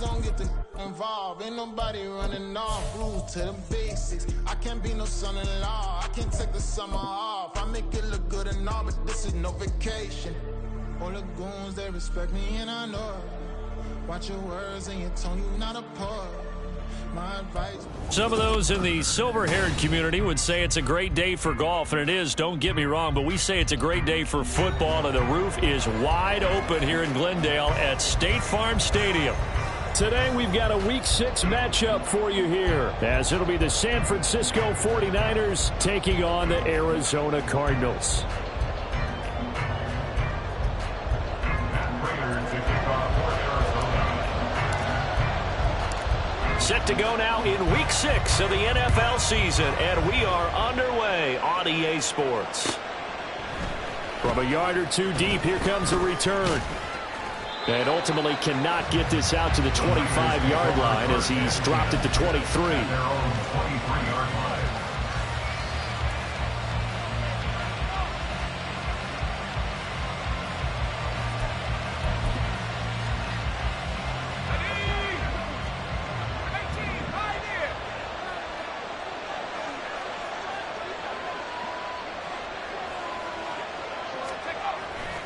gon' get the involved. Ain't nobody running off. Rules to the basics. I can't be no son-in-law. I can't take the summer off. I make it look good and all, but this is no vacation. All the goons, they respect me and I know it. Watch your words and your tone, you not a poet. My advice. Some of those in the silver-haired community would say it's a great day for golf, and it is, don't get me wrong, but we say it's a great day for football, and the roof is wide open here in Glendale at State Farm Stadium. Today we've got a Week 6 matchup for you here, as it'll be the San Francisco 49ers taking on the Arizona Cardinals. Set to go now in Week 6 of the NFL season, and we are underway on EA Sports. From a yard or two deep, here comes a return. And ultimately cannot get this out to the 25-yard line as he's dropped it to 23.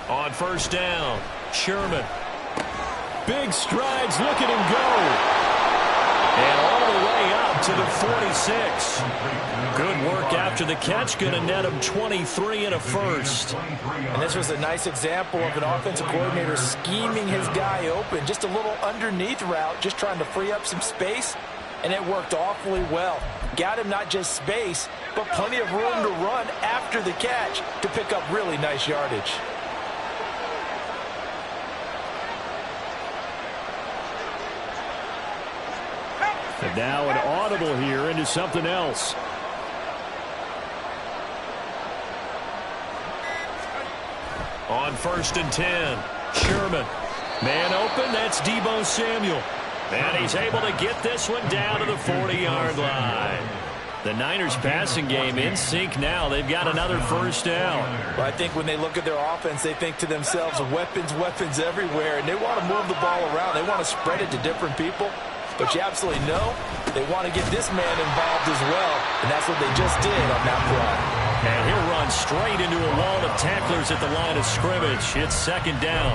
On first down, Sherman. Big strides, look at him go. And all the way up to the 46. Good work after the catch, going to net him 23 and a first. And this was a nice example of an offensive coordinator scheming his guy open. Just a little underneath route, just trying to free up some space, and it worked awfully well. Got him not just space, but plenty of room to run after the catch to pick up really nice yardage. And now an audible here into something else. On first and 10, Sherman. Man open, that's Deebo Samuel. And he's able to get this one down to the 40-yard line. The Niners passing game in sync now. They've got another first down. Well, I think when they look at their offense, they think to themselves, weapons, weapons everywhere. And they want to move the ball around. They want to spread it to different people. But you absolutely know they want to get this man involved as well. And that's what they just did on that play. And he'll run straight into a wall of tacklers at the line of scrimmage. It's second down.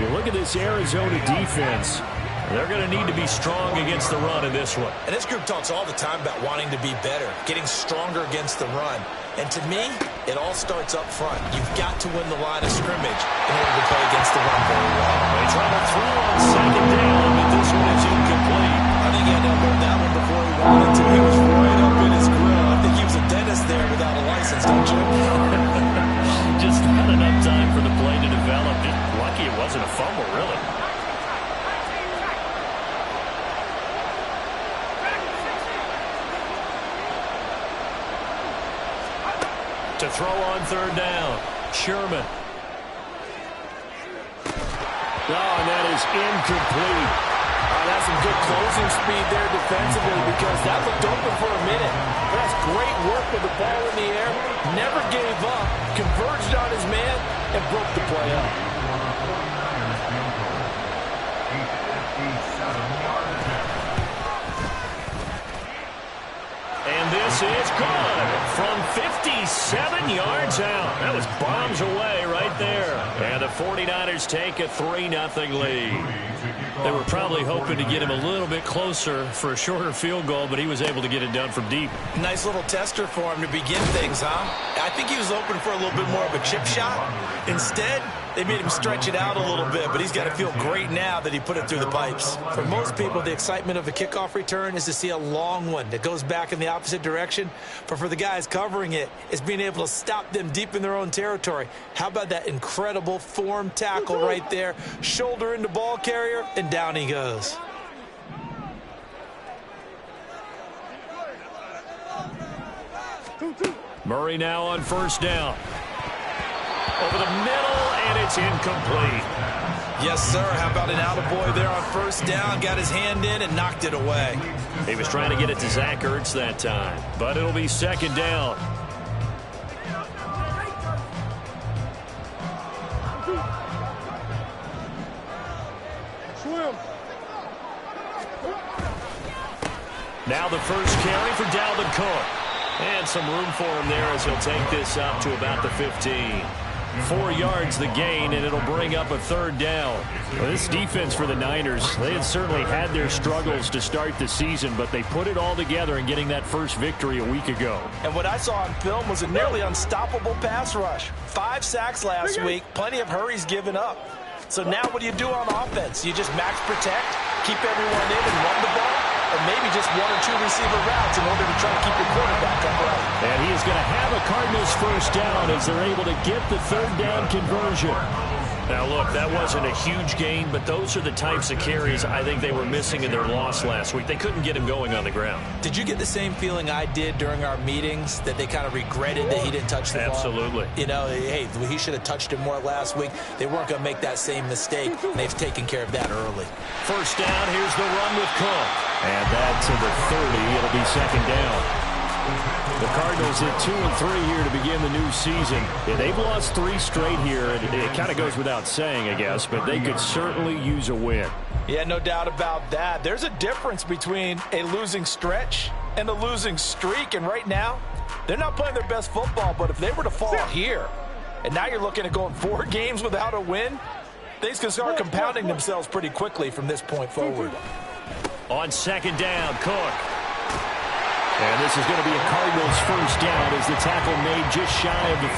You look at this Arizona defense. They're going to need to be strong against the run in this one. And this group talks all the time about wanting to be better, getting stronger against the run. And to me, it all starts up front. You've got to win the line of scrimmage in order to play against the run very well. They try to throw on second down, but this one is incomplete. I think he had to unload that one before he wanted to. He was right up in his grill. I think he was a dentist there without a license, don't you? Just not enough time for the play to develop. Just lucky it wasn't a fumble, really. To throw on third down, Sherman. Oh, and that is incomplete. That's some good closing speed there defensively because that looked open for a minute. That's great work with the ball in the air. Never gave up, converged on his man, and broke the play up. And this is good from 57 yards out. That was bombs away right there. And the 49ers take a 3-0 lead. They were probably hoping to get him a little bit closer for a shorter field goal, but he was able to get it done from deep. Nice little tester for him to begin things, huh? I think he was open for a little bit more of a chip shot. Instead, they made him stretch it out a little bit, but he's got to feel great now that he put it through the pipes. For most people, the excitement of a kickoff return is to see a long one that goes back in the opposite direction. But for the guys covering it, it's being able to stop them deep in their own territory. How about that incredible form tackle right there? Shoulder into ball carrier, and down he goes. Murray now on first down. Over the middle, and it's incomplete. Yes, sir. How about an attaboy there on first down? Got his hand in and knocked it away. He was trying to get it to Zach Ertz that time, but it'll be second down. Now the first carry for Dalvin Cook. And some room for him there as he'll take this up to about the 15. 4 yards the gain, and it'll bring up a third down. Well, this defense for the Niners, they had certainly had their struggles to start the season, but they put it all together in getting that first victory a week ago. And what I saw on film was a nearly unstoppable pass rush. 5 sacks last week, plenty of hurries given up. So now what do you do on offense? You just max protect, keep everyone in and run the ball? Or maybe just 1 or 2 receiver routes in order to try to keep your quarterback upright. And he is going to have a Cardinals first down as they're able to get the third down conversion. Now, look, that wasn't a huge gain, but those are the types of carries I think they were missing in their loss last week. They couldn't get him going on the ground. Did you get the same feeling I did during our meetings, that they kind of regretted that he didn't touch the ball? Absolutely. You know, hey, he should have touched it more last week. They weren't going to make that same mistake, and they've taken care of that early. First down, here's the run with Cook. And that's to the 30. It'll be second down. The Cardinals at 2-3 here to begin the new season. Yeah, they've lost 3 straight here, and it kind of goes without saying, I guess, but they could certainly use a win. Yeah, no doubt about that. There's a difference between a losing stretch and a losing streak, and right now, they're not playing their best football, but if they were to fall here, and now you're looking at going 4 games without a win, things can start compounding themselves pretty quickly from this point forward. On second down, Cook. And this is going to be a Cardinals first down as the tackle made just shy of the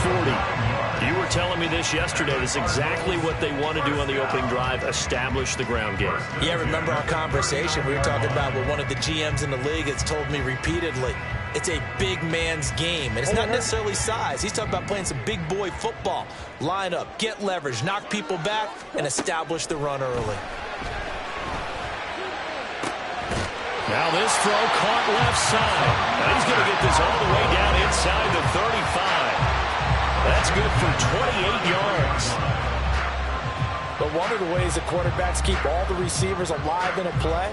40. You were telling me this yesterday. This is exactly what they want to do on the opening drive, establish the ground game. Yeah, remember our conversation. We were talking about what one of the GMs in the league has told me repeatedly. It's a big man's game, and it's not necessarily size. He's talking about playing some big boy football. Line up, get leverage, knock people back, and establish the run early. Now this throw caught left side. And he's going to get this all the way down inside the 35. That's good for 28 yards. But one of the ways that quarterbacks keep all the receivers alive in a play,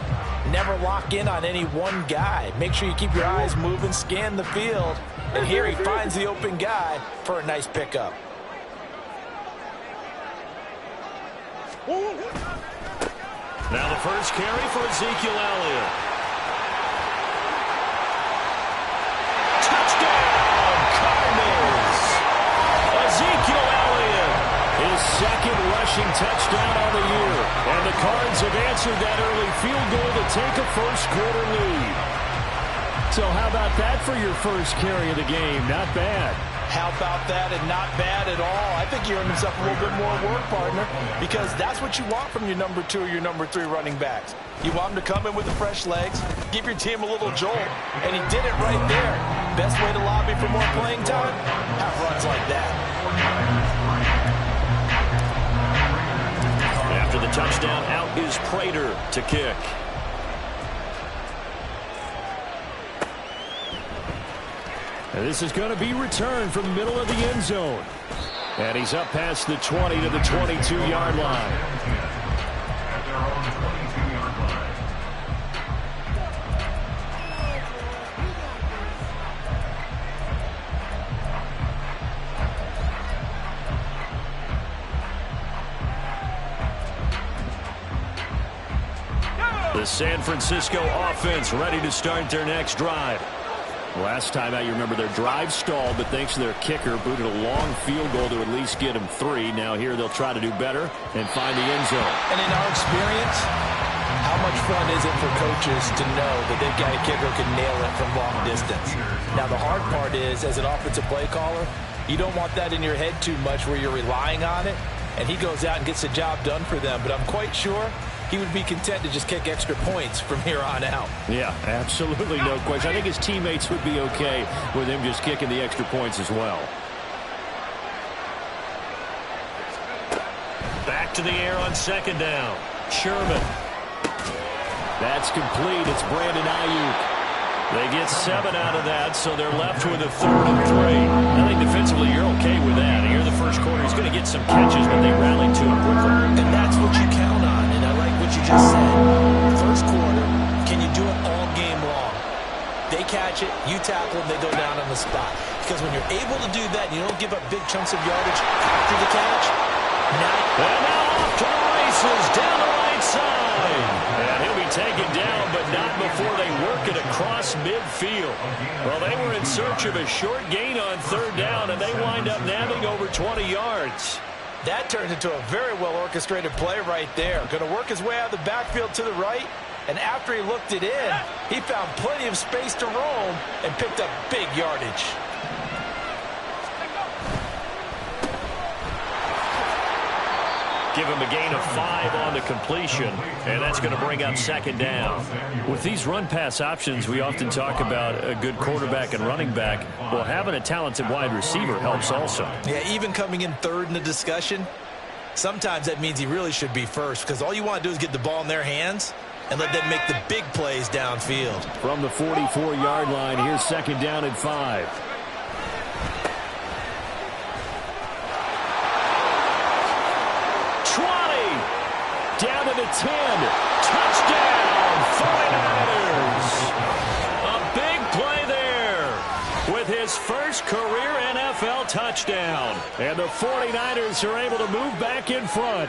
never lock in on any one guy. Make sure you keep your eyes moving, scan the field. And here he finds the open guy for a nice pickup. Now the first carry for Ezekiel Elliott. Touchdown, Cardinals! Ezekiel Elliott, his second rushing touchdown on the year. And the Cards have answered that early field goal to take a first-quarter lead. So how about that for your first carry of the game? Not bad. How about that, and not bad at all. I think you earned himself a little bit more work, partner, because that's what you want from your number 2 or your number 3 running backs. You want him to come in with the fresh legs, give your team a little jolt, and he did it right there. Best way to lobby for more playing time? Have runs like that. After the touchdown, out is Prater to kick. And this is going to be returned from the middle of the end zone. And he's up past the 20 to the 22-yard line. The San Francisco offense ready to start their next drive. Last time out, you remember their drive stalled, but thanks to their kicker, booted a long field goal to at least get them 3. Now here they'll try to do better and find the end zone. And in our experience, how much fun is it for coaches to know that they've got a kicker who can nail it from long distance? Now the hard part is, as an offensive play caller, you don't want that in your head too much where you're relying on it, and he goes out and gets the job done for them. But I'm quite sure he would be content to just kick extra points from here on out. Yeah, absolutely no question. I think his teammates would be okay with him just kicking the extra points as well. Back to the air on second down. Sherman. That's complete. It's Brandon Ayuk. They get 7 out of that, so they're left with a 3rd and 3. I think defensively you're okay with that. Here in the first quarter, he's going to get some catches, but they rallied to him quickly. And that's what you count on, and I like what you just said. First quarter, can you do it all game long? They catch it, you tackle them, they go down on the spot. Because when you're able to do that, and you don't give up big chunks of yardage after the catch, now off to the races down the right side. And he'll be taken down, but not before they work it across midfield. Well, they were in search of a short gain on third down, and they wind up nabbing over 20 yards. That turned into a very well-orchestrated play right there. Going to work his way out of the backfield to the right, and after he looked it in, he found plenty of space to roam and picked up big yardage. Give him a gain of 5 on the completion, and that's going to bring up second down. With these run-pass options, we often talk about a good quarterback and running back. Well, having a talented wide receiver helps also. Yeah, even coming in third in the discussion, sometimes that means he really should be first, because all you want to do is get the ball in their hands and let them make the big plays downfield. From the 44-yard line, here's second down and 5. Down to the 10. Touchdown, 49ers. A big play there with his first career NFL touchdown. And the 49ers are able to move back in front.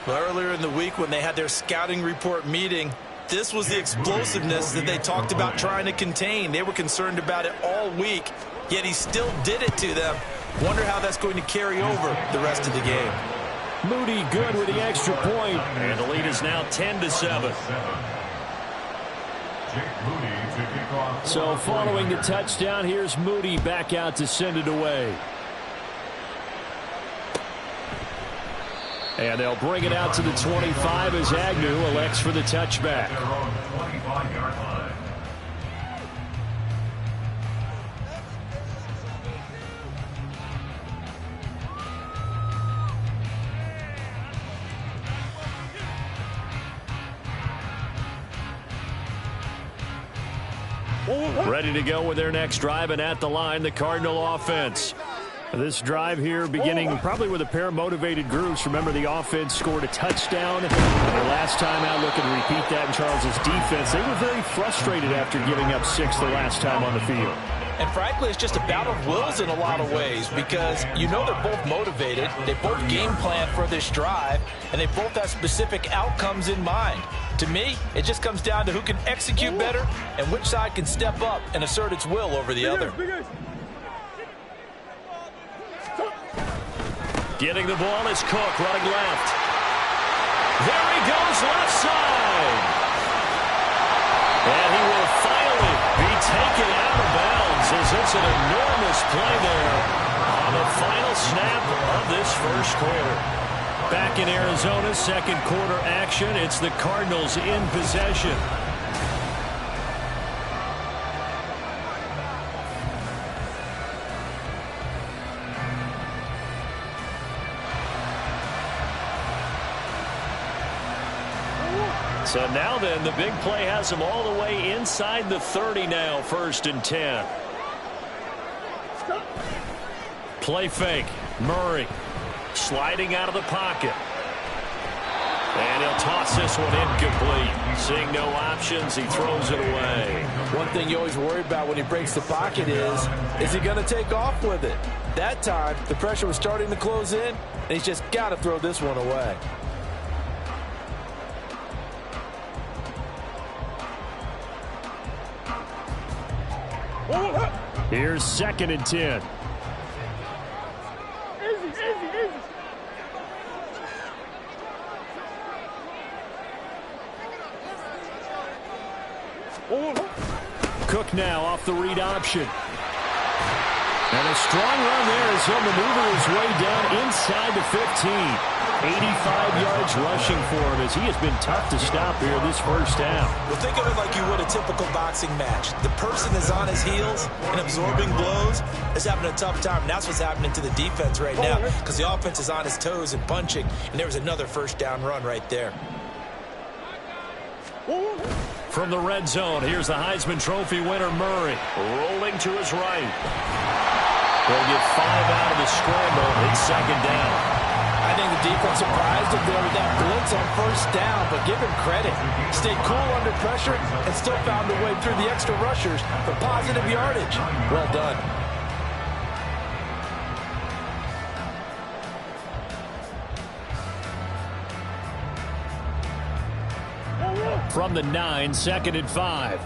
Well, earlier in the week when they had their scouting report meeting, this was the explosiveness that they talked about trying to contain. They were concerned about it all week, yet he still did it to them. Wonder how that's going to carry over the rest of the game. Moody good with the extra point. And the lead is now 10-7. So following the touchdown, here's Moody back out to send it away. And they'll bring it out to the 25 as Agnew elects for the touchback. Ready to go with their next drive, and at the line, the Cardinal offense. This drive here beginning probably with a pair of motivated groups. Remember, the offense scored a touchdown. The last time out, looking to repeat that in Charles's defense. They were very frustrated after giving up 6 the last time on the field. And frankly, it's just a battle of wills in a lot of ways because you know they're both motivated. They both game plan for this drive, and they both have specific outcomes in mind. To me, it just comes down to who can execute better and which side can step up and assert its will over the other. Getting the ball is Cook running left. There he goes left side. And he will finally be taken out of bounds as it's an enormous play there on the final snap of this first quarter. Back in Arizona, second quarter action. It's the Cardinals in possession. So now then, the big play has them all the way inside the 30 now, 1st and 10. Play fake. Murray sliding out of the pocket. And he'll toss this one incomplete. Seeing no options, he throws it away. One thing you always worry about when he breaks the pocket is he going to take off with it? That time, the pressure was starting to close in, and he's just got to throw this one away. Here's 2nd and 10. Cook now off the read option. And a strong run there as he'll maneuver his way down inside the 15. 85 yards rushing for him as he has been tough to stop here this first down. Well, think of it like you would a typical boxing match. The person is on his heels and absorbing blows is having a tough time. And that's what's happening to the defense right now because the offense is on his toes and punching. And there was another first down run right there. From the red zone, here's the Heisman Trophy winner, Murray, rolling to his right. They'll get 5 out of the scramble. It's 2nd down. I think the defense surprised him there with that blitz on first down, but give him credit. Stayed cool under pressure and still found a way through the extra rushers for positive yardage. Well done. from the 9, 2nd and 5.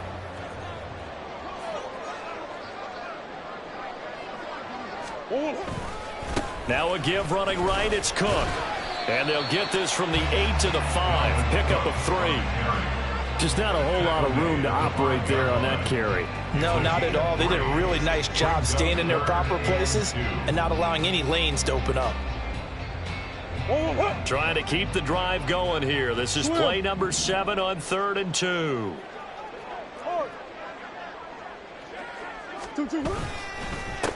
Now a give running right, it's Cook. And they'll get this from the 8 to the 5. Pickup of 3. Just not a whole lot of room to operate there on that carry. No, not at all. They did a really nice job staying in their proper places and not allowing any lanes to open up. Trying to keep the drive going here. This is play number 7 on 3rd and 2.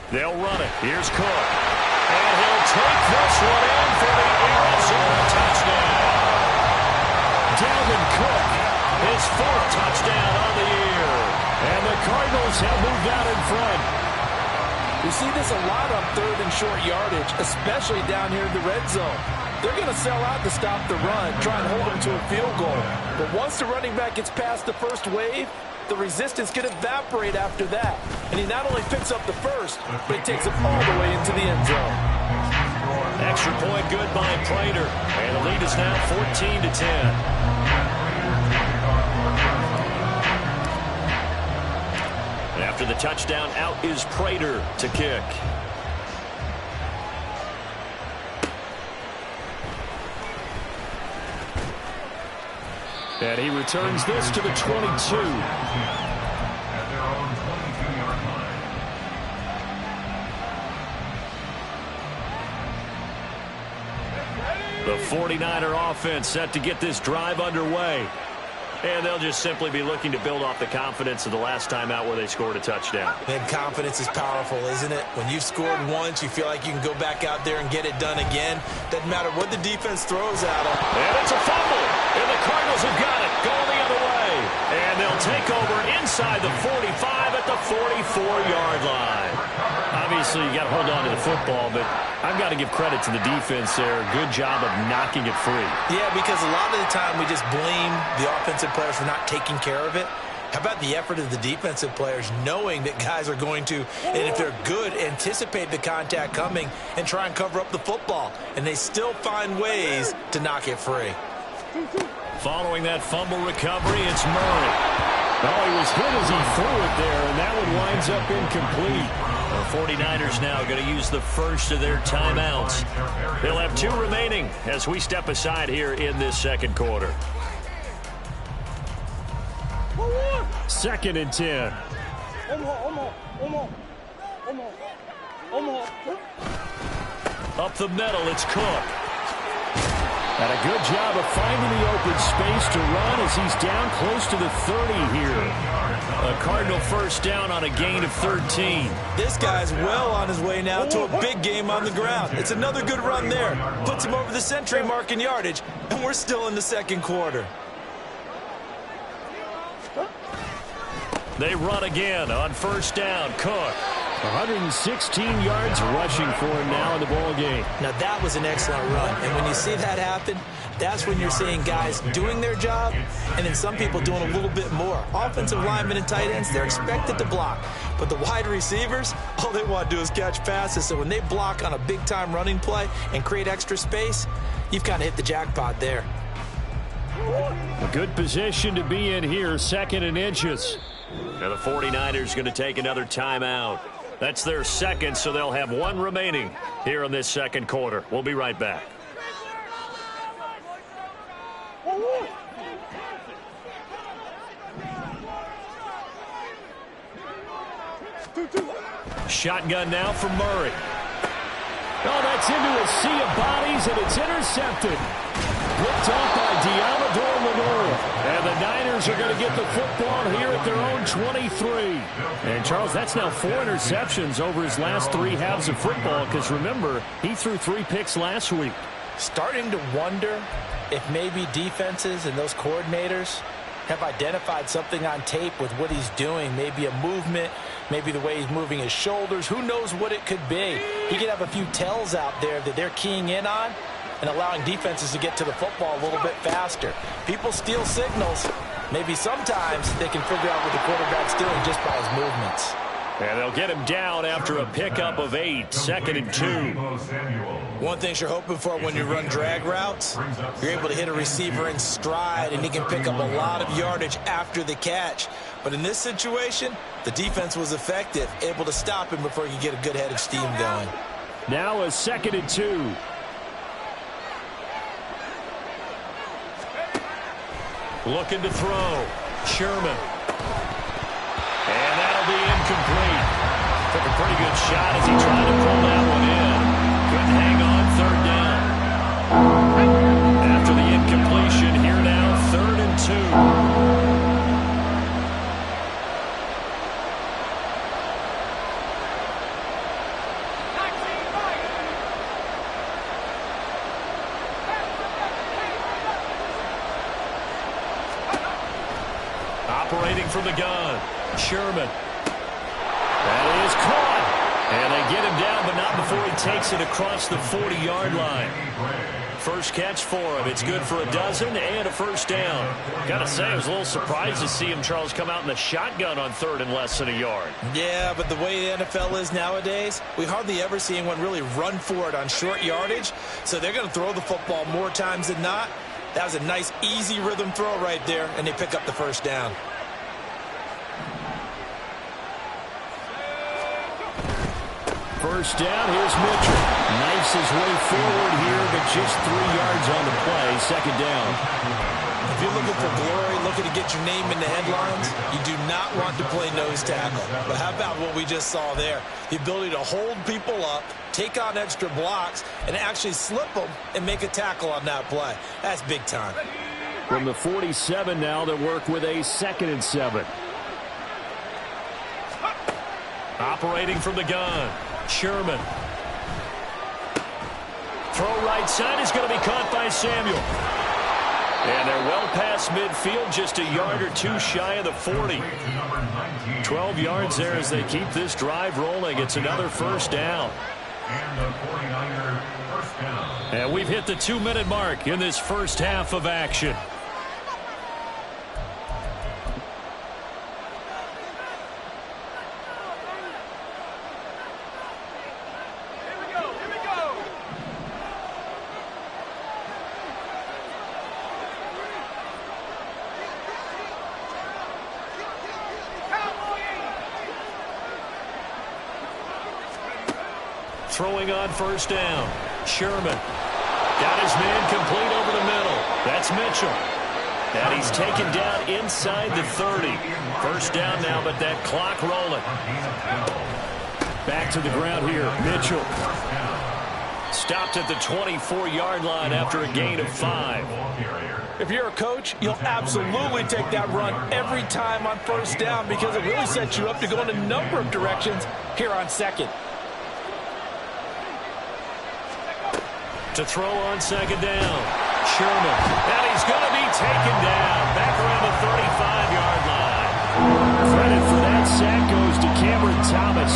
They'll run it. Here's Cook. And he'll take this one in for the Arizona touchdown. Dalvin Cook, his 4th touchdown on the year. And the Cardinals have moved out in front. We see this a lot on 3rd and short yardage, especially down here in the red zone. They're going to sell out to stop the run, try and hold them to a field goal. But once the running back gets past the first wave, the resistance can evaporate after that. And he not only picks up the first, but he takes it all the way into the end zone. Extra point good by Prater. And the lead is now 14-10. After the touchdown, out is Prater to kick. And he returns this to the 22. The 49er offense set to get this drive underway. And they'll just simply be looking to build off the confidence of the last time out where they scored a touchdown. And confidence is powerful, isn't it? When you've scored once, you feel like you can go back out there and get it done again. Doesn't matter what the defense throws at them. And it's a fumble. And the Cardinals have got it. Going the other way. And they'll take over inside the 45 at the 44-yard line. Obviously, you got to hold on to the football, but I've got to give credit to the defense there. Good job of knocking it free. Yeah, because a lot of the time we just blame the offensive players for not taking care of it. How about the effort of the defensive players knowing that guys are going to, and if they're good, anticipate the contact coming and try and cover up the football. And they still find ways to knock it free. Following that fumble recovery, it's Murray. Oh, he was hit as he threw it there, and that one winds up incomplete. The 49ers now going to use the first of their timeouts. They'll have 2 remaining as we step aside here in this second quarter. 2nd and 10. Up the middle, it's Cook. And a good job of finding the open space to run as he's down close to the 30 here. A Cardinal first down on a gain of 13. This guy's well on his way now to a big game on the ground. It's another good run there. Puts him over the century mark in yardage, and we're still in the second quarter. They run again on first down. Cook. 116 yards rushing for him now in the ball game. Now that was an excellent run, and when you see that happen, that's when you're seeing guys doing their job and then some people doing a little bit more. Offensive linemen and tight ends, they're expected to block, but the wide receivers, all they want to do is catch passes. So when they block on a big-time running play and create extra space, you've kind of hit the jackpot there. A good position to be in here, 2nd and inches. Now the 49ers going to take another timeout. That's their second, so they'll have 1 remaining here in this second quarter. We'll be right back. Shotgun now from Murray. Oh, that's into a sea of bodies, and it's intercepted. Picked off by Diamador Lenore. And the Niners are going to get the football here at their own 23. And, Charles, that's now 4 interceptions over his last 3 halves of football, because, remember, he threw 3 picks last week. Starting to wonder if maybe defenses and those coordinators have identified something on tape with what he's doing. Maybe a movement, maybe the way he's moving his shoulders. Who knows what it could be? He could have a few tells out there that they're keying in on and allowing defenses to get to the football a little bit faster. People steal signals. Maybe sometimes they can figure out what the quarterback's doing just by his movements. And they'll get him down after a pickup of 8, 2nd and 2. One thing you're hoping for when you run drag routes, you're able to hit a receiver in stride, and he can pick up a lot of yardage after the catch. But in this situation, the defense was effective, able to stop him before he could get a good head of steam going. Now a 2nd and 2. Looking to throw. Sherman. And that'll be incomplete. Took a pretty good shot as he tried to pull that one in. Couldn't hang on, 3rd down. After the incompletion, here now, 3rd and 2. Operating from the gun, Sherman. That is caught. And they get him down, but not before he takes it across the 40-yard line. First catch for him. It's good for a dozen and a 1st down. Gotta say, I was a little surprised to see him, Charles, come out in the shotgun on 3rd and less than a yard. Yeah, but the way the NFL is nowadays, we hardly ever see anyone really run for it on short yardage. So they're going to throw the football more times than not. That was a nice, easy rhythm throw right there, and they pick up the 1st down. First down, here's Mitchell. Knifes his way forward here, but just 3 yards on the play. 2nd down. If you're looking for glory, looking to get your name in the headlines, you do not want to play nose tackle. But how about what we just saw there? The ability to hold people up, take on extra blocks, and actually slip them and make a tackle on that play. That's big time. From the 47 now, they work with a 2nd and 7. Operating from the gun, Sherman. Throw right side is going to be caught by Samuel. And they're well past midfield, just a yard or 2 shy of the 40. 12 yards there as they keep this drive rolling. It's another 1st down. And we've hit the 2-minute mark in this first half of action. Throwing on 1st down. Sherman. Got his man complete over the middle. That's Mitchell. And he's taken down inside the 30. 1st down now, but that clock rolling. Back to the ground here. Mitchell. Stopped at the 24-yard line after a gain of 5. If you're a coach, you'll absolutely take that run every time on 1st down because it really sets you up to go in a number of directions here on 2nd. To throw on 2nd down. Sherman. And he's going to be taken down. Back around the 35-yard line. Credit for that sack goes to Cameron Thomas.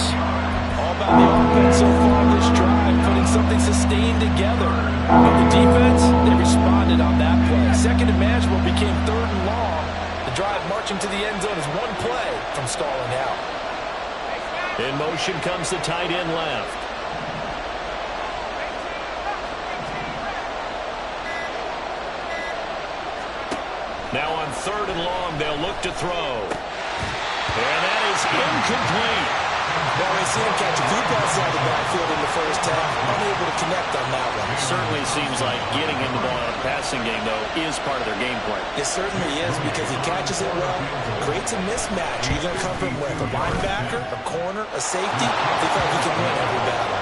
All about the offense so far this drive, putting something sustained together. But the defense, they responded on that play. 2nd and manageable became 3rd and long. The drive marching to the end zone is 1 play from stalling out. In motion comes the tight end left. Now on 3rd and long, they'll look to throw. And that is incomplete. Well, we see him catch a few passes out of the backfield in the first half. Unable to connect on that one. Certainly seems like getting him the ball out of the passing game, though, is part of their game plan. It certainly is because he catches it well, creates a mismatch. You're going to come from with a linebacker, a corner, a safety. They thought he can win every battle.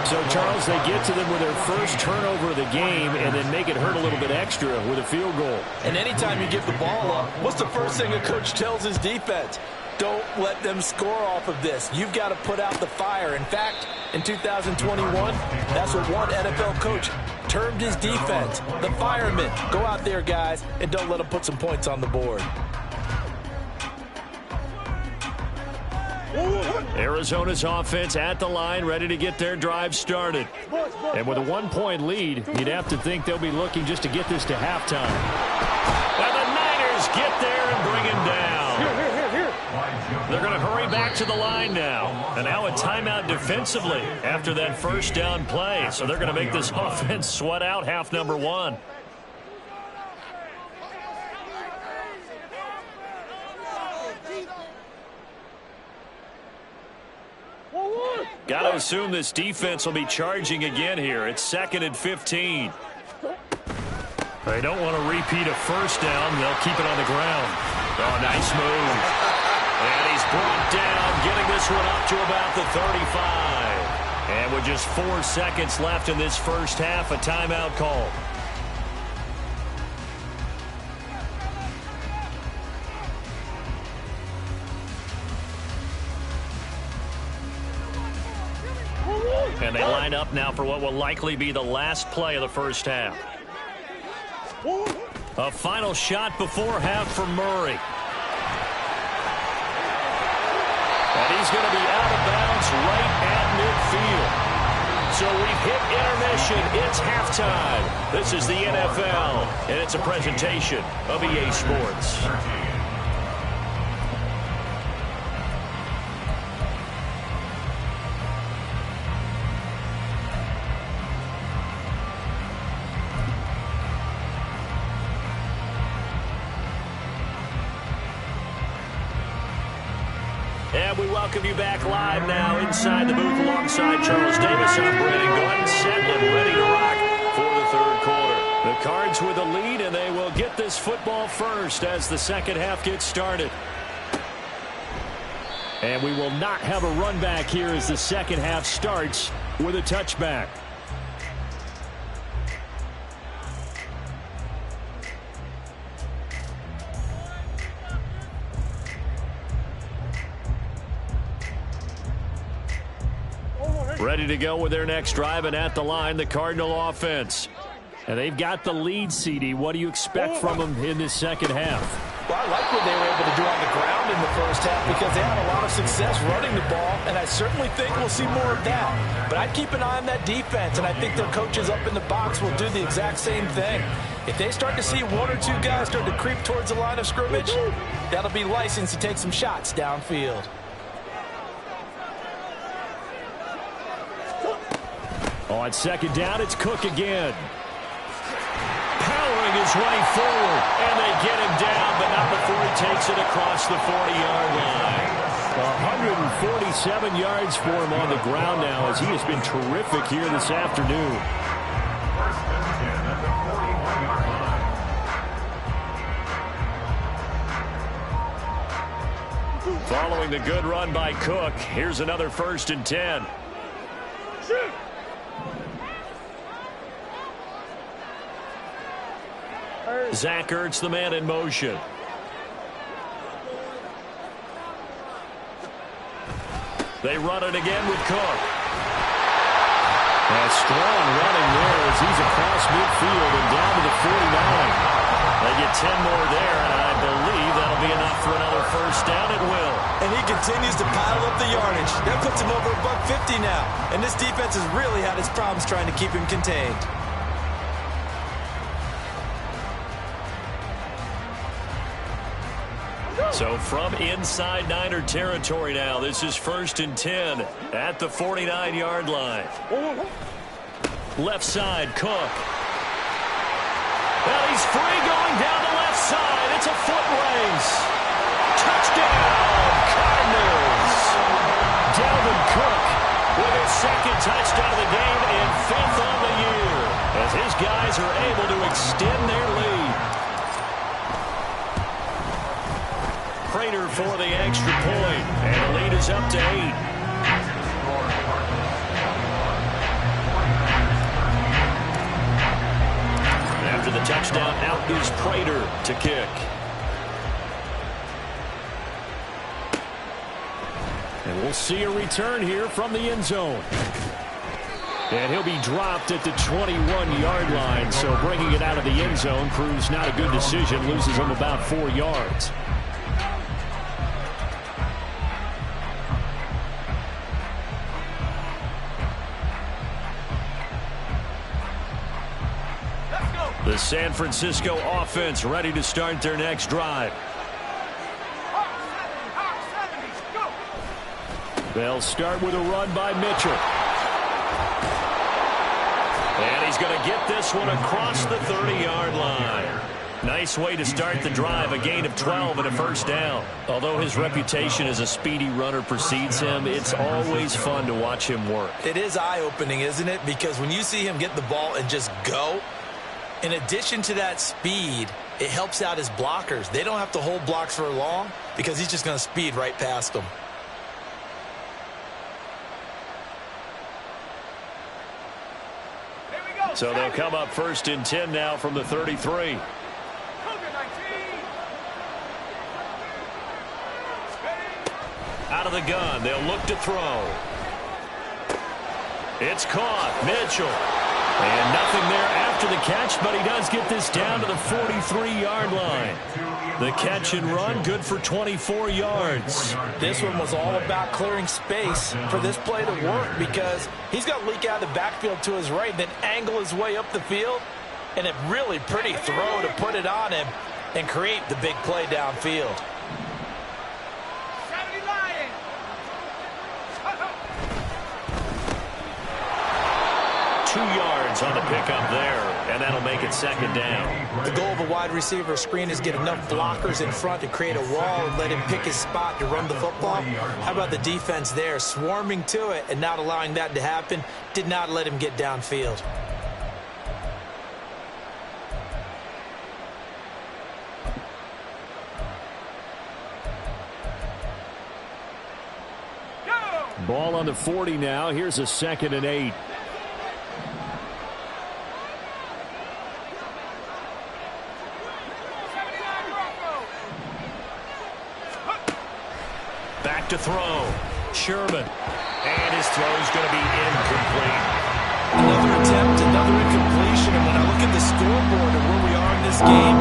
So, Charles, they get to them with their first turnover of the game and then make it hurt a little bit extra with a field goal. And anytime you give the ball up, what's the first thing a coach tells his defense? Don't let them score off of this. You've got to put out the fire. In fact, in 2021, that's what one NFL coach termed his defense. The firemen. Go out there, guys, and don't let them put some points on the board. Arizona's offense at the line, ready to get their drive started. And with a 1-point lead, you'd have to think they'll be looking just to get this to halftime. And the Niners get there and bring him down. Here. They're going to hurry back to the line now. And now a timeout defensively after that first down play. So they're going to make this offense sweat out half number one. Got to assume this defense will be charging again here. It's 2nd and 15. They don't want to repeat a first down. They'll keep it on the ground. Oh, nice move. And he's brought down, getting this one up to about the 35. And with just 4 seconds left in this first half, a timeout call. And they line up now for what will likely be the last play of the first half. A final shot before half for Murray. And he's going to be out of bounds right at midfield. So we've hit intermission. It's halftime. This is the NFL, and it's a presentation of EA Sports. And we welcome you back live now inside the booth alongside Charles Davis. I'm Brandon Gordon, Settling, ready to rock for the third quarter. The Cards with a lead, and they will get this football first as the second half gets started. And we will not have a run back here as the second half starts with a touchback. Ready to go with their next drive, and at the line, the Cardinal offense. And they've got the lead, CD. What do you expect from them in this second half? Well, I like what they were able to do on the ground in the first half because they had a lot of success running the ball, and I certainly think we'll see more of that. But I'd keep an eye on that defense, and I think their coaches up in the box will do the exact same thing. If they start to see 1 or 2 guys start to creep towards the line of scrimmage, that'll be licensed to take some shots downfield. On second down, it's Cook again. Powering his way forward, and they get him down, but not before he takes it across the 40-yard line. 147 yards for him on the ground now as he has been terrific here this afternoon. Following the good run by Cook, here's another 1st and 10. Zach Ertz, the man in motion. They run it again with Cook. A strong running there as he's across midfield and down to the 49. They get 10 more there, and I believe that'll be enough for another first down. It will. And he continues to pile up the yardage. That puts him over $150 now. And this defense has really had its problems trying to keep him contained. So from inside Niner territory now, this is 1st and 10 at the 49-yard line. Left side, Cook. Well, he's free going down the left side. It's a foot race. Touchdown, Cardinals. Dalvin Cook with his 2nd touchdown of the game and 5th on the year as his guys are able to extend their lead. Prater for the extra point, and the lead is up to 8. After the touchdown, out is Prater to kick. And we'll see a return here from the end zone. And he'll be dropped at the 21-yard line, so bringing it out of the end zone proves not a good decision, loses him about 4 yards. The San Francisco offense ready to start their next drive. They'll start with a run by Mitchell. And he's going to get this one across the 30-yard line. Nice way to start the drive, a gain of 12 and a first down. Although his reputation as a speedy runner precedes him, it's always fun to watch him work. It is eye-opening, isn't it? Because when you see him get the ball and just go, in addition to that speed, it helps out his blockers. They don't have to hold blocks for long because he's just going to speed right past them. So they'll come up 1st and 10 now from the 33. Out of the gun, they'll look to throw. It's caught. Mitchell. And nothing there after the catch, but he does get this down to the 43-yard line. The catch and run, good for 24 yards. This one was all about clearing space for this play to work because he's going to leak out of the backfield to his right, then angle his way up the field, and a really pretty throw to put it on him and create the big play downfield. 2 yards on the pickup there, and that'll make it 2nd down. The goal of a wide receiver screen is get enough blockers in front to create a wall and let him pick his spot to run the football. How about the defense there, swarming to it and not allowing that to happen? Did not let him get downfield. Ball on the 40 now. Here's a 2nd and 8. Back to throw. Sherman. And his throw's going to be incomplete. Another attempt, another incompletion. And when I look at the scoreboard and where we are in this game,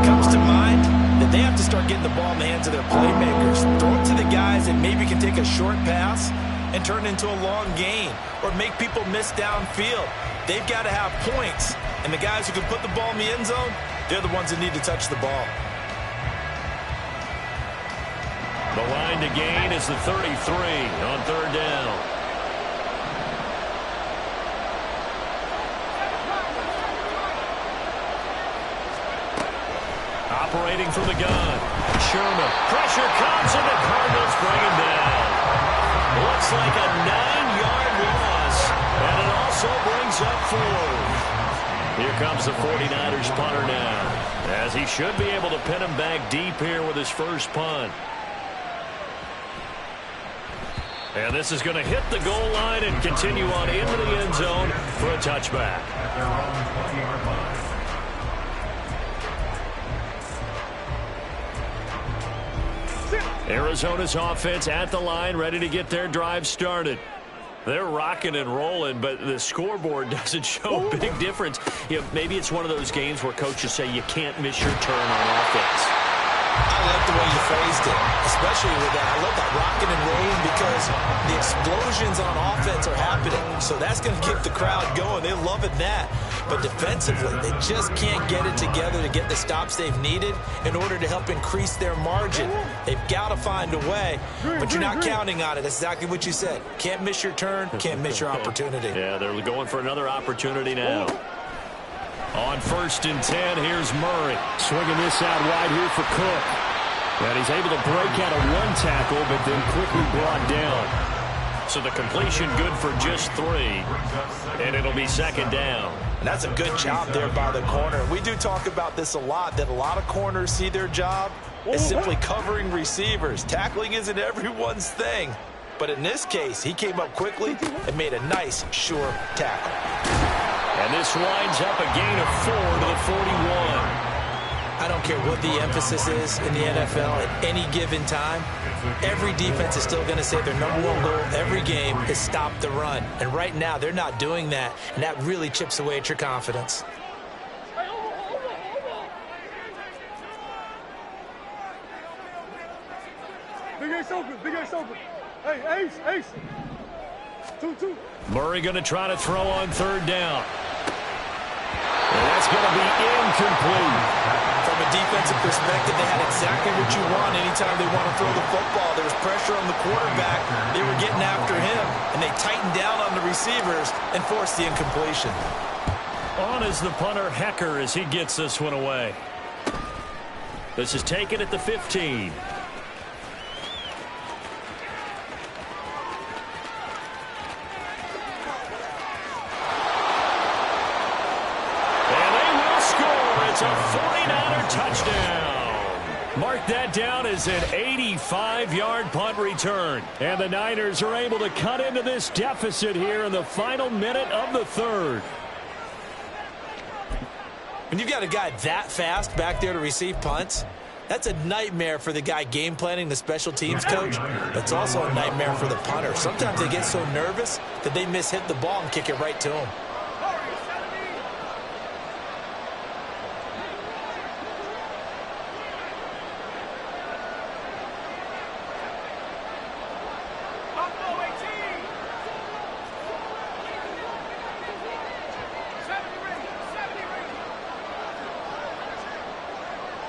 it comes to mind that they have to start getting the ball in the hands of their playmakers. Throw it to the guys that maybe can take a short pass and turn it into a long gain or make people miss downfield. They've got to have points. And the guys who can put the ball in the end zone, they're the ones that need to touch the ball. The line to gain is the 33 on 3rd down. Operating from the gun. Sherman. Pressure comes and the Cardinals bring him down. Looks like a 9-yard loss. And it also brings up 4. Here comes the 49ers punter now, as he should be able to pin him back deep here with his first punt. And this is going to hit the goal line and continue on into the end zone for a touchback. Arizona's offense at the line, ready to get their drive started. They're rocking and rolling, but the scoreboard doesn't show a big difference. You know, maybe it's one of those games where coaches say you can't miss your turn on offense. I like the way you phrased it, especially with that. I love that rocking and rolling because the explosions on offense are happening. So that's going to keep the crowd going. They're loving that. But defensively, they just can't get it together to get the stops they've needed in order to help increase their margin. They've got to find a way, but you're not counting on it. That's exactly what you said. Can't miss your turn, can't miss your opportunity. Yeah, they're going for another opportunity now. On 1st and 10, here's Murray. Swinging this out wide here for Cook. And he's able to break out of one tackle, but then quickly brought down. So the completion good for just 3. And it'll be 2nd down. And that's a good job there by the corner. We do talk about this a lot, that a lot of corners see their job as simply covering receivers. Tackling isn't everyone's thing. But in this case, he came up quickly and made a nice, sure tackle. And this winds up a gain of 4 to the 41. I don't care what the emphasis is in the NFL at any given time. Every defense is still going to say their #1 goal every game is stop the run. And right now, they're not doing that, and that really chips away at your confidence. Big Ace open, Big Ace open. Hey, Ace. 2-2. Murray going to try to throw on 3rd down. And that's going to be incomplete. From a a defensive perspective, they had exactly what you want anytime they want to throw the football. There was pressure on the quarterback. They were getting after him, and they tightened down on the receivers and forced the incompletion. On is the punter, Hecker, as he gets this one away. This is taken at the 15. It's a 49er touchdown. Mark that down as an 85-yard punt return. And the Niners are able to cut into this deficit here in the final minute of the third. When you've got a guy that fast back there to receive punts, that's a nightmare for the guy game planning, the special teams coach. But it's also a nightmare for the punter. Sometimes they get so nervous that they hit the ball and kick it right to him.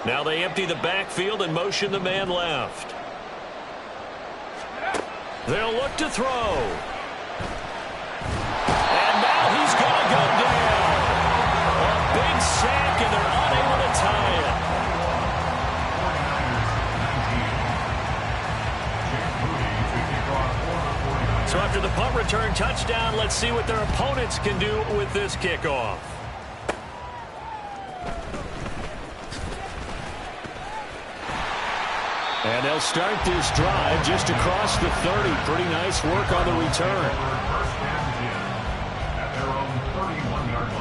Now they empty the backfield and motion the man left. They'll look to throw. And now he's going to go down. A big sack, and they're unable to tie it. So after the punt return touchdown, let's see what their opponents can do with this kickoff. And they'll start this drive just across the 30. Pretty nice work on the return. At their own 31-yard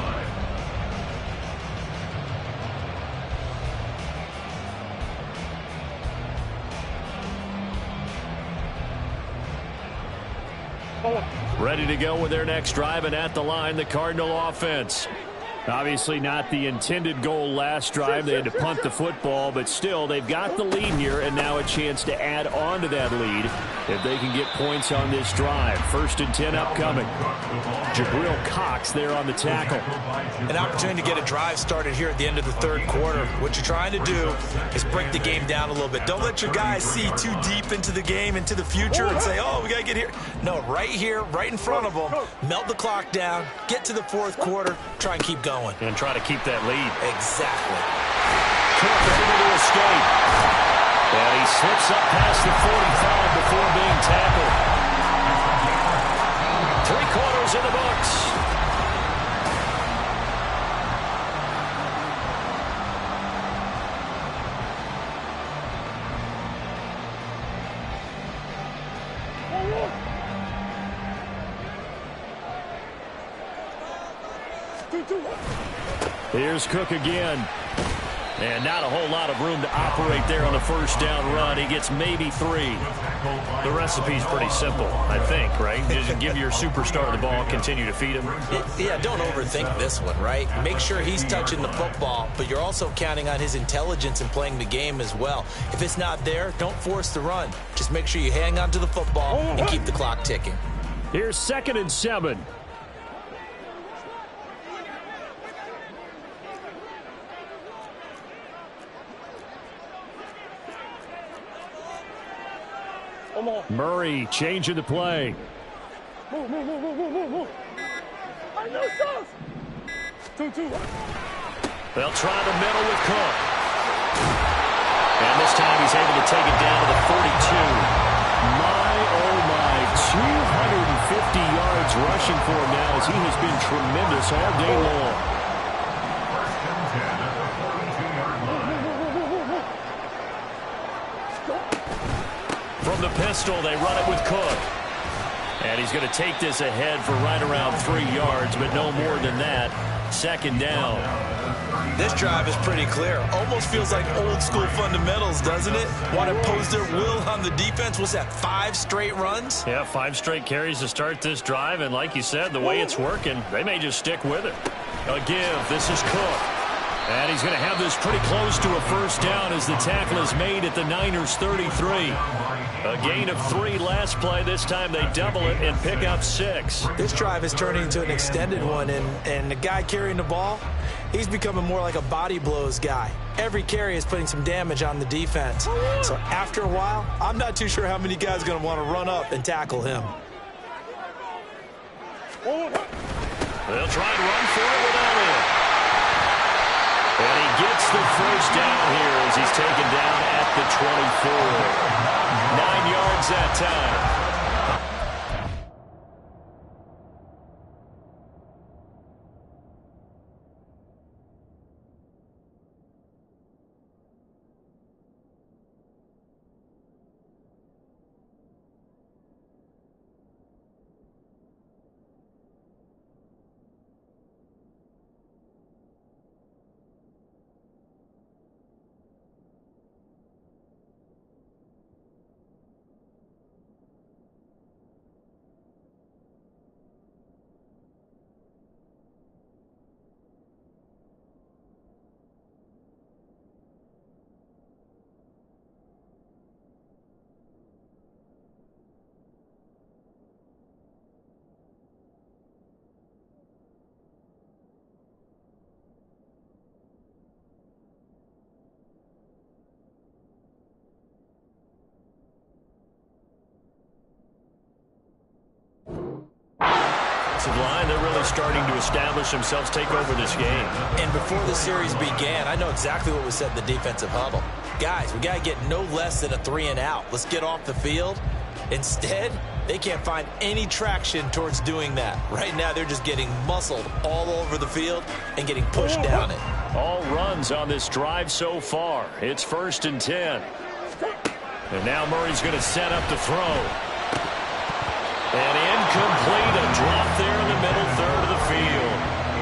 line. Ready to go with their next drive, and at the line, the Cardinal offense. Obviously not the intended goal last drive. They had to punt the football, but still, they've got the lead here, and now a chance to add on to that lead if they can get points on this drive. 1st and 10 upcoming. Jabril Cox there on the tackle. An opportunity to get a drive started here at the end of the third quarter. What you're trying to do is break the game down a little bit. Don't let your guys see too deep into the game, into the future, and say, oh, we got to get here. No, right here, right in front of them, melt the clock down, get to the fourth quarter, try and keep going. And try to keep that lead. Exactly. Cook able to escape. And he slips up past the 45 before being tackled. 3 quarters in the books. Here's Cook again. And not a whole lot of room to operate there on the first down run. He gets maybe 3. The recipe's pretty simple, I think, right? Just give your superstar the ball, continue to feed him. Yeah, don't overthink this one, right? Make sure he's touching the football, but you're also counting on his intelligence in playing the game as well. If it's not there, don't force the run. Just make sure you hang on to the football and keep the clock ticking. Here's 2nd and 7. Murray changing the play. Move. I know sauce. 2-2. They'll try the middle with Cook. And this time he's able to take it down to the 42. My, oh my, 250 yards rushing for him now as he has been tremendous all day long. First and 10 at the 42-yard line. From the pistol, they run it with Cook. And he's going to take this ahead for right around 3 yards, but no more than that. 2nd down. This drive is pretty clear. Almost feels like old school fundamentals, doesn't it? Want to impose their will on the defense. What's that, 5 straight runs? Yeah, 5 straight carries to start this drive. And like you said, the way it's working, they may just stick with it. A give. This is Cook. And he's going to have this pretty close to a first down as the tackle is made at the Niners' 33. A gain of 3 last play. This time they double it and pick up 6. This drive is turning into an extended one, and the guy carrying the ball, he's becoming more like a body blows guy. Every carry is putting some damage on the defense. So after a while, I'm not too sure how many guys are going to want to run up and tackle him. They'll try and run for it without him. And he gets the first down here as he's taken down at the 24. 9 yards that time. Line, they're really starting to establish themselves, take over this game. And before the series began, I know exactly what was said in the defensive huddle. Guys, we got to get no less than a 3-and-out. Let's get off the field. Instead, they can't find any traction towards doing that. Right now, they're just getting muscled all over the field and getting pushed down it. All runs on this drive so far. It's 1st and 10. And now Murray's going to set up to throw. And incomplete, a drop there in the middle third of the field.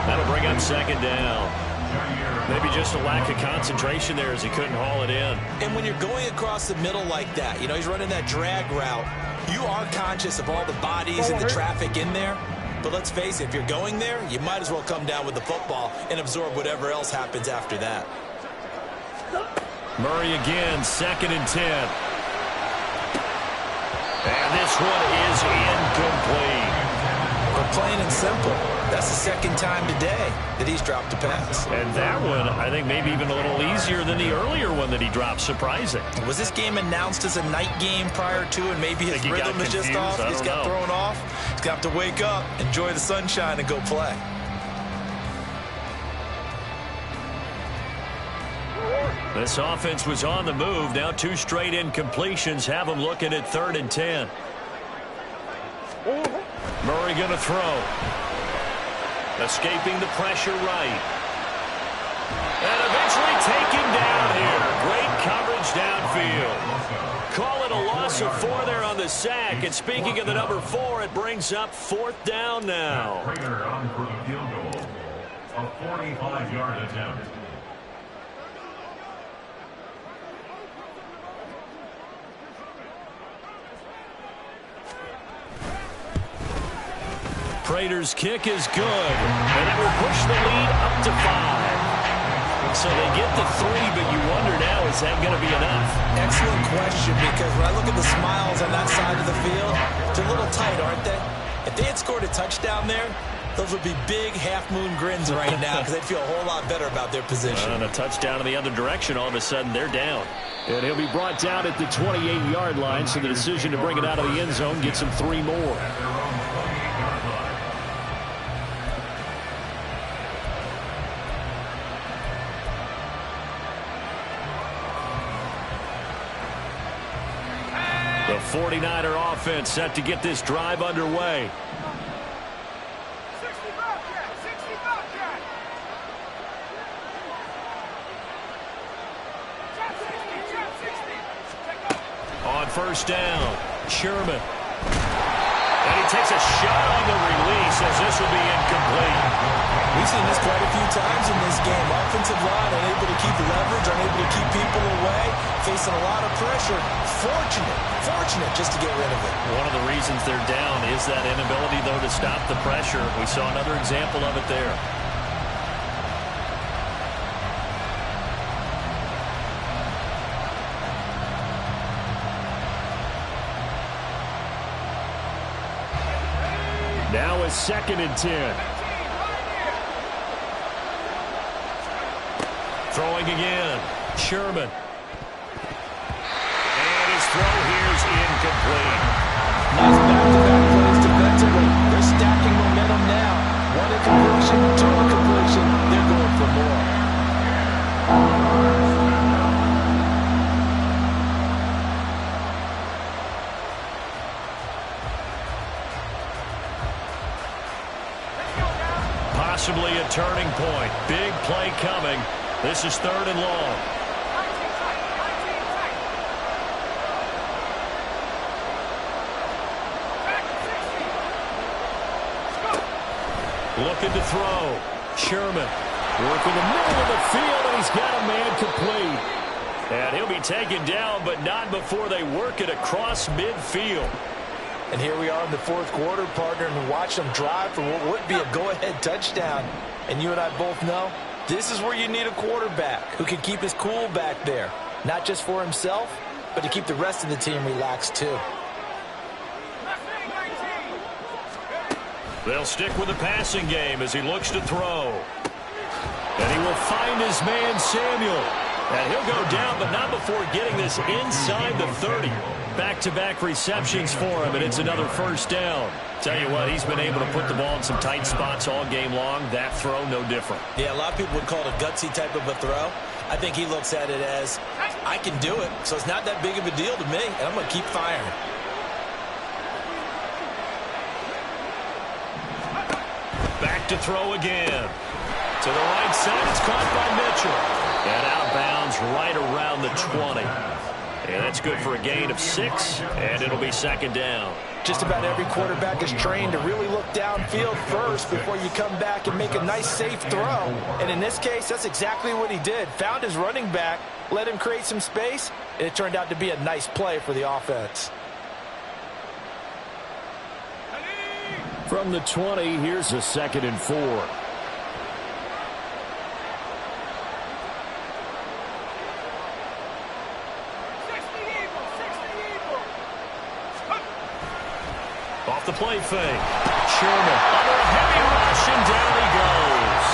That'll bring up 2nd down. Maybe just a lack of concentration there as he couldn't haul it in. And when you're going across the middle like that, you know, he's running that drag route, you are conscious of all the bodies and the traffic in there. But let's face it, if you're going there, you might as well come down with the football and absorb whatever else happens after that. Murray again, 2nd and 10. And this one is incomplete. But plain and simple, that's the 2nd time today that he's dropped a pass. And that one, I think, maybe even a little easier than the earlier one that he dropped. Surprising. Was this game announced as a night game prior to, and maybe his rhythm is just off? He's got thrown off. He's got to wake up, enjoy the sunshine, and go play. This offense was on the move. Now 2 straight incompletions have them looking at 3rd and 10. Murray going to throw. Escaping the pressure right. And eventually taken down here. Great coverage downfield. Call it a loss of 4 there on the sack. And speaking of the number 4, it brings up 4th down now. Prater on for the field goal. A 45-yard attempt. Prater's kick is good, and it will push the lead up to 5. So they get the 3, but you wonder now, is that going to be enough? Excellent question, because when I look at the smiles on that side of the field, they're a little tight, aren't they? If they had scored a touchdown there, those would be big half-moon grins right now because they'd feel a whole lot better about their position. And a touchdown in the other direction, all of a sudden they're down. And he'll be brought down at the 28-yard line, so the decision to bring it out of the end zone gets him 3 more. The 49er offense set to get this drive underway. On 1st down, Sherman. And he takes a shot on the release as this will be incomplete. We've seen this quite a few times in this game. Offensive line unable to keep leverage, unable to keep people away, facing a lot of pressure. Fortunate just to get rid of it. One of the reasons they're down is that inability, though, to stop the pressure. We saw another example of it there. a 2nd and 10. Throwing again. Sherman. And his throw here is incomplete. Nice back-to-back plays defensively. They're stacking momentum now. 1 incompletion, 2 incompletion. They're going for more. Possibly a turning point. Big play coming. This is 3rd and long. Looking to throw. Sherman working the middle of the field, and he's got a man complete. And he'll be taken down, but not before they work it across midfield. And here we are in the 4th quarter, partner, and watch them drive for what would be a go-ahead touchdown. And you and I both know this is where you need a quarterback who can keep his cool back there. Not just for himself, but to keep the rest of the team relaxed too. They'll stick with the passing game as he looks to throw. And he will find his man, Samuel. And he'll go down, but not before getting this inside the 30. Back-to-back receptions for him, and it's another 1st down. Tell you what, he's been able to put the ball in some tight spots all game long. That throw, no different. Yeah, a lot of people would call it a gutsy type of a throw. I think he looks at it as, I can do it, so it's not that big of a deal to me, and I'm going to keep firing. Back to throw again. To the right side, it's caught by Mitchell. And out of bounds right around the 20. And that's good for a gain of 6, and it'll be 2nd down. Just about every quarterback is trained to really look downfield first before you come back and make a nice, safe throw. And in this case, that's exactly what he did. Found his running back, let him create some space, and it turned out to be a nice play for the offense. From the 20, here's a 2nd and 4. Off the play fake. Sherman under a heavy rush, and down he goes.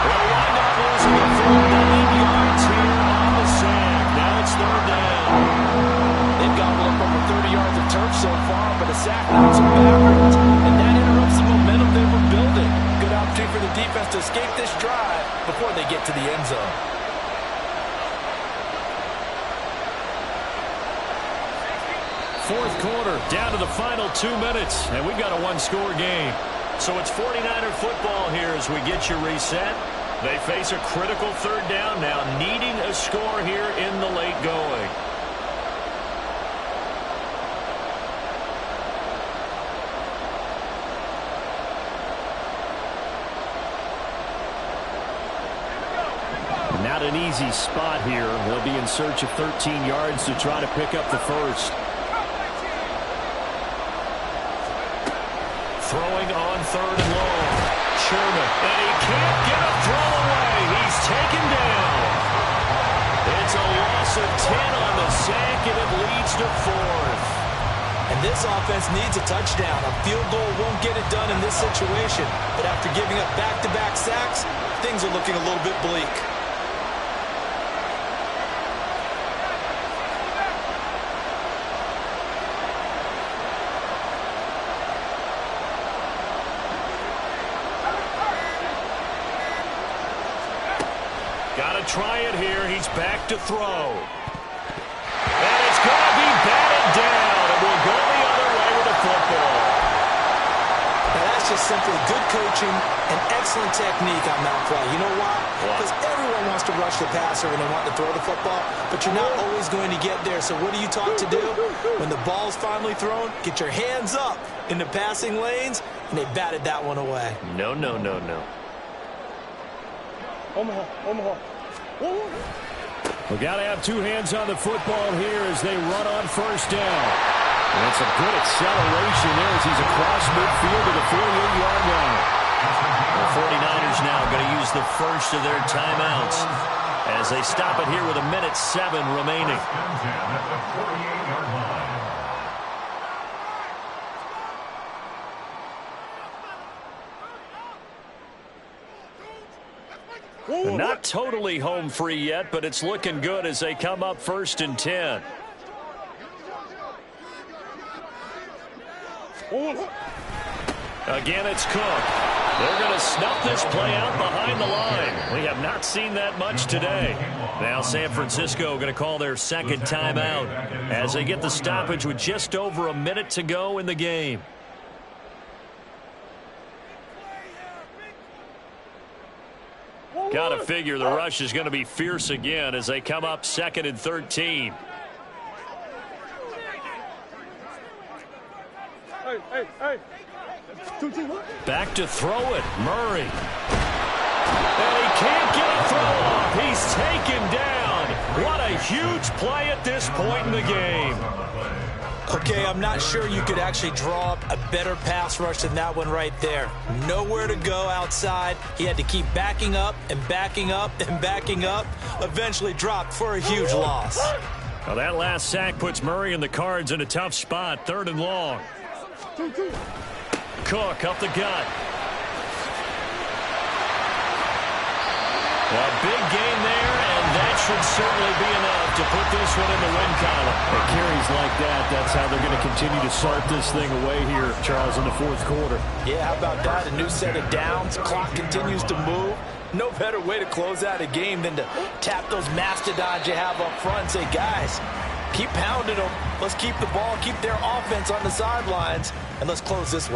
They'll wind up losing a full 9 yards here on the sack. Now it's 3rd down. They've gobbled up over 30 yards of turf so far, but a sack knocks them backwards, and that interrupts the momentum they were building. Good opportunity for the defense to escape this drive before they get to the end zone. Fourth quarter, down to the final 2 minutes, and we've got a 1-score game. So it's 49er football here as we get you reset. They face a critical 3rd down now, needing a score here in the late going. Not an easy spot here. They'll be in search of 13 yards to try to pick up the first. Throwing on 3rd and long. Sherman. And he can't get a throw away. He's taken down. It's a loss of 10 on the sack, and it leads to 4th. And this offense needs a touchdown. A field goal won't get it done in this situation. But after giving up back-to-back sacks, things are looking a little bit bleak. Got to try it here. He's back to throw. And it's going to be batted down. And we'll go the other way with the football. Now that's just simply good coaching and excellent technique on that play. You know why? Because everyone wants to rush the passer when they want to throw the football, but you're not always going to get there. So what are you taught to do? When the ball's finally thrown, get your hands up in the passing lanes, and they batted that one away. No, no, no, no. Omaha. We've got to have 2 hands on the football here as they run on 1st down. And it's a good acceleration there as he's across midfield to the 48-yard line. The 49ers now going to use the first of their timeouts as they stop it here with 1:07 remaining. Not totally home free yet, but it's looking good as they come up 1st and 10. Again, it's Cook. They're going to snuff this play out behind the line. We have not seen that much today. Now San Francisco going to call their second timeout as they get the stoppage with just over a minute to go in the game. Got to figure the rush is going to be fierce again as they come up 2nd and 13. Hey. 2-2. Back to throw it. Murray. And he can't get a throw off. He's taken down. What a huge play at this point in the game. Okay, I'm not sure you could actually draw up a better pass rush than that one right there. Nowhere to go outside. He had to keep backing up and backing up and backing up. Eventually dropped for a huge loss. Well, that last sack puts Murray and the Cards in a tough spot. 3rd and long. 2-2. Cook up the gut. A big gain there, and that should certainly be enough to put this one in the win column. At carries like that, that's how they're going to continue to start this thing away here, Charles, in the 4th quarter. Yeah, how about that? A new set of downs. Clock continues to move. No better way to close out a game than to tap those mastodons you have up front and say, guys, keep pounding them. Let's keep the ball, keep their offense on the sidelines, and let's close this one.